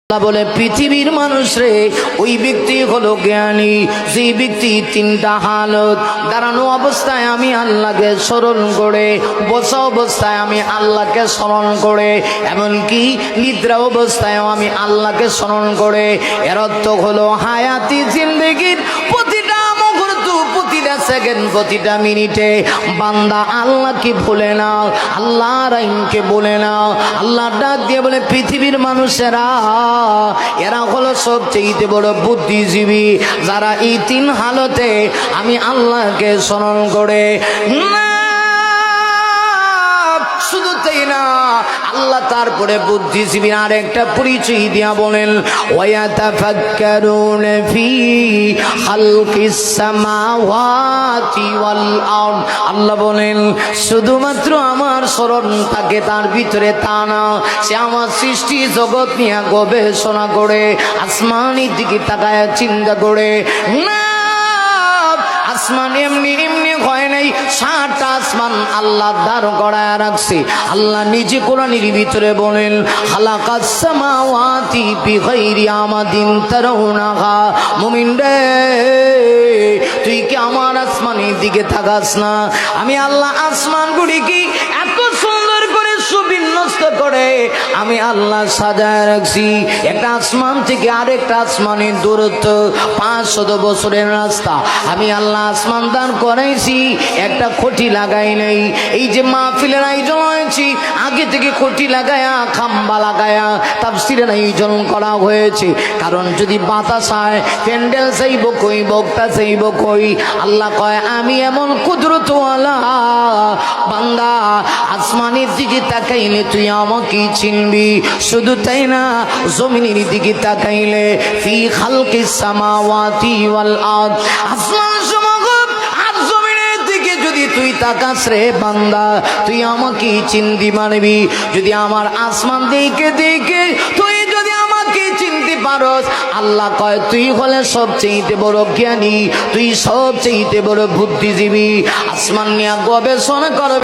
আল্লাহ বলে পৃথিবীর মানুষ রে, ওই ব্যক্তি হলো জ্ঞানী যে ব্যক্তি তিনটা হালত, দাঁড়ানো অবস্থায় আমি আল্লাহকে স্মরণ করে, বসা অবস্থায় আমি আল্লাহকে স্মরণ করে, এমনকি নিদ্রা অবস্থায়ও আমি আল্লাহকে স্মরণ করে। এর অর্থ হলো হায়াতি জিন্দেগির প্রতিটা মুহূর্ত, প্রতিটা সেকেন্ড, প্রতিটা মিনিটে বান্দা আল্লাহকে ভুলে নাও, আল্লাহর আইনকে বলে নাও। আল্লাহ ডাক দিয়ে বলে পৃথিবীর মানুষেরা এরা হলো সবচেয়ে বড় বুদ্ধিজীবী, যারা এই তিন হালতে আমি আল্লাহকে স্মরণ করে। শুধু তাই না, আল্লাহ তারপরে বুদ্ধিজীবী আরেকটা পরিচয় দিয়া বলেন ওয়ায়াতাফাক্কারুনা ফি খালকিস সামাওয়াতি ওয়াল আরদ। আল্লাহ বলেন শুধুমাত্র আমার স্মরণ থাকে তার ভিতরে তা না, সে আমার সৃষ্টি জগৎ নিয়ে গবেষণা করে, আসমানের দিকে তাকায় চিন্তা করে। না, আসমান এমনি এমনি হয় নাই, 7টা আসমান আল্লাহ দাঁড় করায় রাখছে। আল্লাহ নিজে কোরআনের ভিতরে বলেন খালাকাস সামাওয়াতি বিগাইরি আমাদিন তারাউনাহা। মুমিন রে, তুই কি আমার আসমানের দিকে তাকাস না? আমি আল্লাহ আসমানগুলি কি এত সুন্দর করে সুবিন্যস্ত করে আমি আল্লাহ সাজায় রাখছি। একটা আসমান থেকে আরেকটা আসমানের দূরত্ব 500 বছরের রাস্তা। আমি আল্লাহ আসমান দান করাইছি, একটা খুঁটি লাগাই নাই। এই যে মাহফিলের আয়োজন হয়েছে, আগে থেকে খুঁটি লাগায়া খাম্বা লাগায়া তাফসীরের আয়োজন করা হয়েছে। কারণ যদি বাতাস হয়, প্যান্ডেল চাইব কই, বক্তা চাইব কই। আল্লাহ কয় আমি এমন কুদরতওয়ালা বান্দা, আসমানের দিকে তাকাইলে তুই আমাকে চিনবি। শুধু তাই না, জমিনের দিকে তাকাইলে ফি খালকিস সামাওয়াতি ওয়াল আরদ, আসমান সমগ্র আর জমিনের দিকে যদি তুই তাকাস রে বান্দা, তুই আমাকে চিনতে পারবি। যদি আমার আসমান দেখে দেখে তুই যদি আমাকে চিনতে পারস, আল্লাহ কয় তুই হলে সবচেয়ে বড় জ্ঞানী, তুই সবচেয়ে বড় বুদ্ধিজীবী। আসমান নিয়ে গবেষণা করবে।